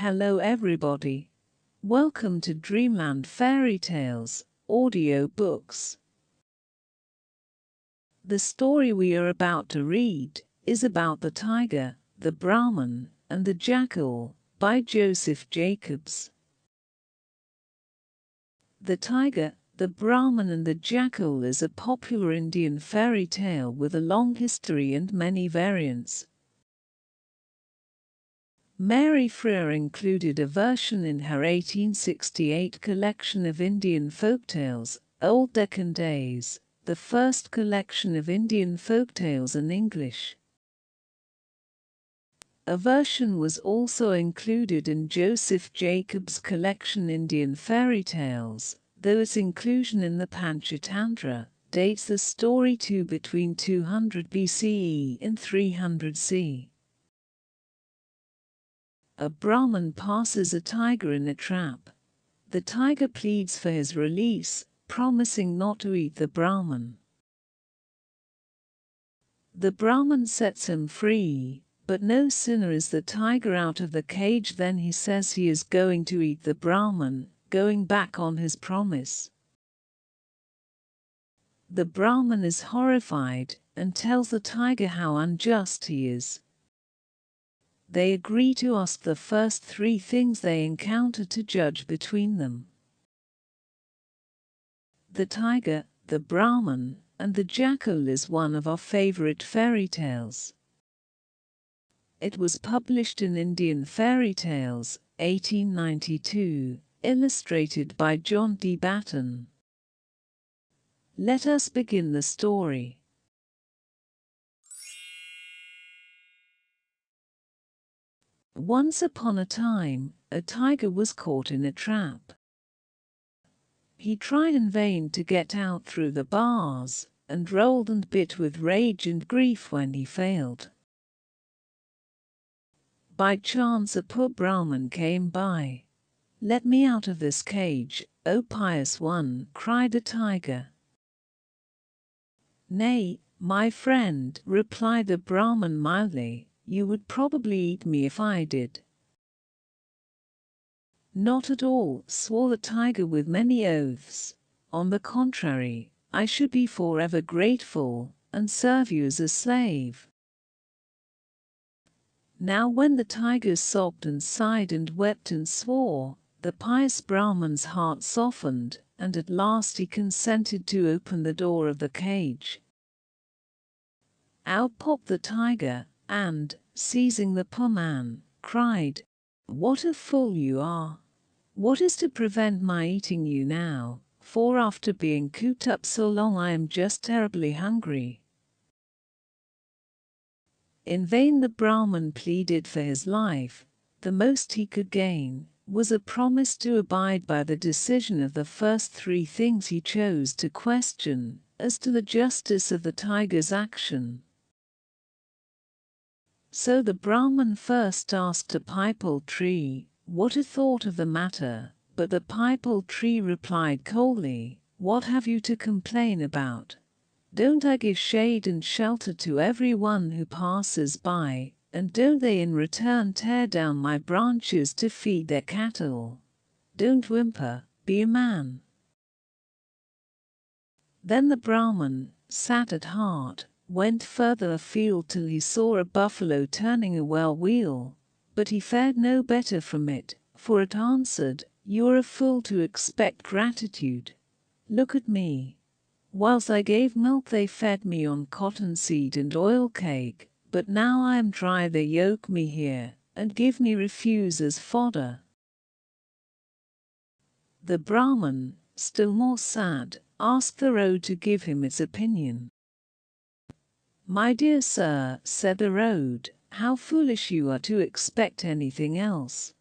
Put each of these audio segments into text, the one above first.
Hello everybody. Welcome to Dreamland Fairy Tales, audiobooks. The story we are about to read is about the tiger, the Brahman, and the Jackal by Joseph Jacobs. The tiger, the Brahman and the Jackal is a popular Indian fairy tale with a long history and many variants. Mary Frere included a version in her 1868 collection of Indian folktales, Old Deccan Days, the first collection of Indian folktales in English. A version was also included in Joseph Jacobs' collection Indian Fairy Tales, though its inclusion in the Panchatantra dates the story to between 200 BCE and 300 CE. A Brahman passes a tiger in a trap. The tiger pleads for his release, promising not to eat the Brahman. The Brahman sets him free, but no sooner is the tiger out of the cage than he says he is going to eat the Brahman, going back on his promise. The Brahman is horrified and tells the tiger how unjust he is. They agree to ask the first three things they encounter to judge between them. The tiger, the Brahman, and the Jackal is one of our favorite fairy tales. It was published in Indian Fairy Tales, 1892, illustrated by John D. Batten. Let us begin the story. Once upon a time, a tiger was caught in a trap. He tried in vain to get out through the bars, and rolled and bit with rage and grief when he failed. By chance a poor Brahman came by. "Let me out of this cage, O pious one," cried the tiger. "Nay, my friend," replied the Brahman mildly, "you would probably eat me if I did." "Not at all," swore the tiger with many oaths. "On the contrary, I should be forever grateful, and serve you as a slave." Now when the tiger sobbed and sighed and wept and swore, the pious Brahman's heart softened, and at last he consented to open the door of the cage. Out popped the tiger, and, seizing the poor man, cried, "What a fool you are! What is to prevent my eating you now, for after being cooped up so long I am just terribly hungry." In vain the Brahman pleaded for his life. The most he could gain was a promise to abide by the decision of the first three things he chose to question as to the justice of the tiger's action. So the Brahman first asked a pipal tree what it thought of the matter, but the pipal tree replied coldly, "What have you to complain about? Don't I give shade and shelter to everyone who passes by, and don't they in return tear down my branches to feed their cattle? Don't whimper, be a man." Then the Brahman, sad at heart, went further afield till he saw a buffalo turning a well wheel, but he fared no better from it, for it answered, "You're a fool to expect gratitude. Look at me. Whilst I gave milk they fed me on cottonseed and oil cake, but now I am dry they yoke me here, and give me refuse as fodder." The Brahman, still more sad, asked the road to give him its opinion. "My dear sir," said the road, "how foolish you are to expect anything else.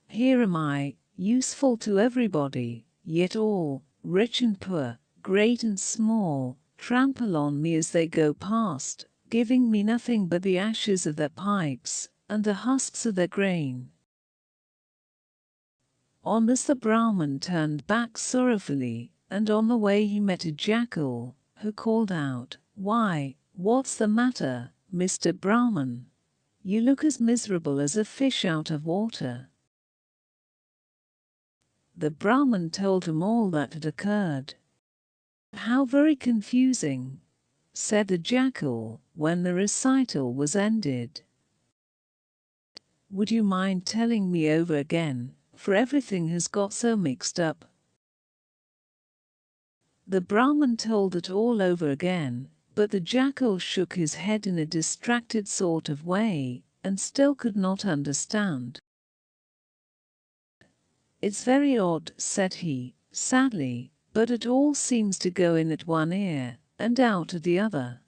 Here am I, useful to everybody, yet all, rich and poor, great and small, trample on me as they go past, giving me nothing but the ashes of their pipes and the husks of their grain." On this the Brahman turned back sorrowfully, and on the way he met a jackal, who called out, "Why, what's the matter, Mr. Brahman? You look as miserable as a fish out of water." The Brahman told him all that had occurred. "How very confusing," said the Jackal when the recital was ended. "Would you mind telling me over again, for everything has got so mixed up?" The Brahman told it all over again, but the Jackal shook his head in a distracted sort of way, and still could not understand. "It's very odd," said he, sadly, "but it all seems to go in at one ear, and out at the other.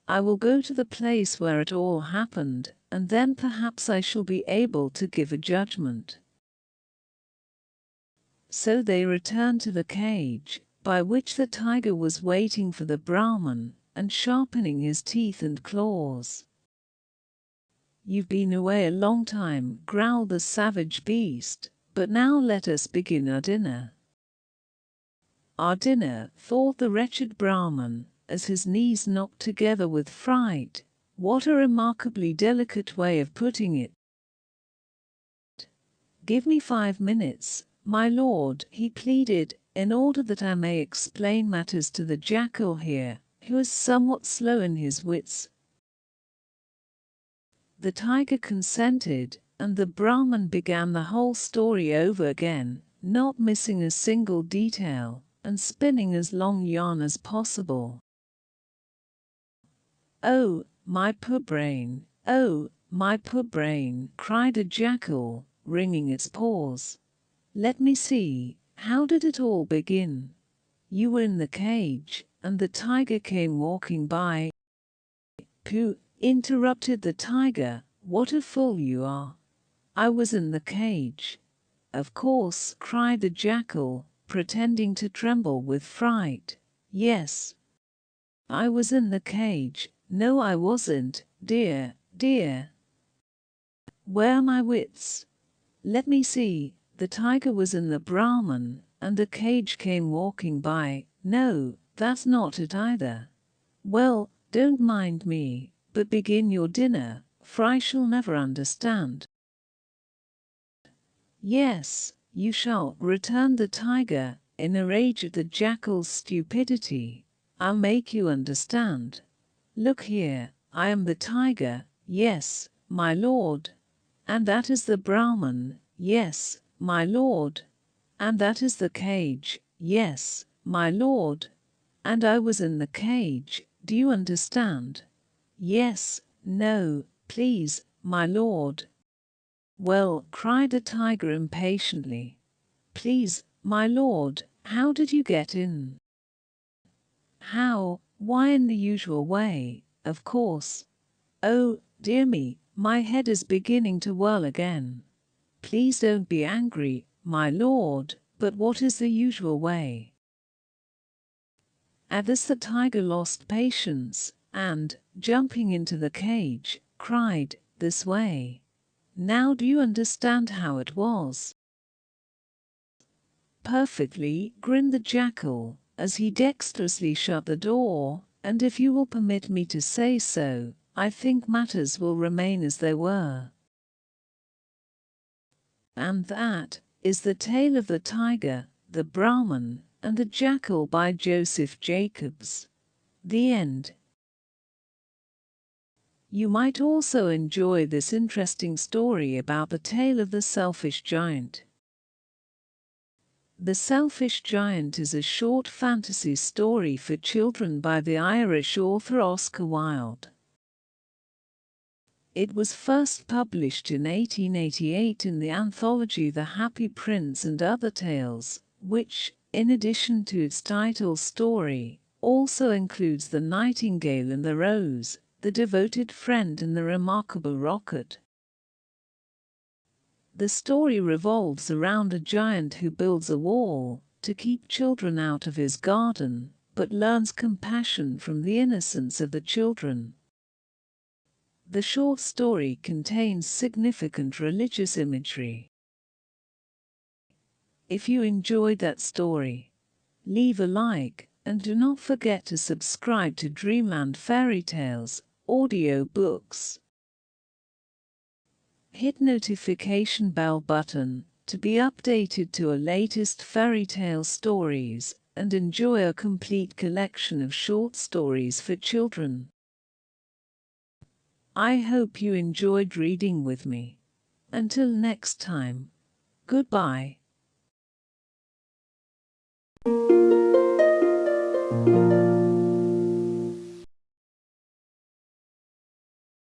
I will go to the place where it all happened, and then perhaps I shall be able to give a judgment." So they returned to the cage, by which the tiger was waiting for the Brahman, and sharpening his teeth and claws. "You've been away a long time," growled the savage beast, "but now let us begin our dinner." "Our dinner," thought the wretched Brahman, as his knees knocked together with fright. "What a remarkably delicate way of putting it. Give me 5 minutes, my lord," he pleaded, "in order that I may explain matters to the Jackal here, who is somewhat slow in his wits." The tiger consented, and the Brahman began the whole story over again, not missing a single detail, and spinning as long yarn as possible. "Oh, my poor brain! Oh, my poor brain!" cried a Jackal, wringing its paws. "Let me see, how did it all begin? You were in the cage, and the tiger came walking by." "Pooh!" interrupted the tiger, "what a fool you are! I was in the cage." "Of course," cried the Jackal, pretending to tremble with fright. "Yes, I was in the cage." "No, I wasn't, dear, dear. Where are my wits? Let me see, the tiger was in the Brahman, and the cage came walking by." "No, that's not it either." "Well, don't mind me, but begin your dinner, for I shall never understand." "Yes, you shall," returned the tiger, in a rage at the Jackal's stupidity. "I'll make you understand. Look here, I am the tiger, yes, my lord, and that is the Brahman, yes, my lord, and that is the cage, yes, my lord, and I was in the cage. Do you understand? Yes, no, please, my lord." "Well," cried the tiger impatiently, "please, my lord, how did you get in?" "How? Why, in the usual way, of course." "Oh, dear me, my head is beginning to whirl again. Please don't be angry, my lord, but what is the usual way?" At this the tiger lost patience, and, jumping into the cage, cried, "This way. Now do you understand how it was?" "Perfectly," grinned the Jackal, as he dexterously shut the door, "and if you will permit me to say so, I think matters will remain as they were." And that is the tale of the tiger, the Brahman, and the Jackal by Joseph Jacobs. The end. You might also enjoy this interesting story about the tale of the selfish giant. The Selfish Giant is a short fantasy story for children by the Irish author Oscar Wilde. It was first published in 1888 in the anthology The Happy Prince and Other Tales, which, in addition to its title story, also includes The Nightingale and the Rose, The Devoted Friend and The Remarkable Rocket. The story revolves around a giant who builds a wall to keep children out of his garden, but learns compassion from the innocence of the children. The short story contains significant religious imagery. If you enjoyed that story, leave a like, and do not forget to subscribe to Dreamland Fairy Tales audiobooks. Hit notification bell button to be updated to our latest fairy tale stories and enjoy a complete collection of short stories for children. I hope you enjoyed reading with me. Until next time, goodbye.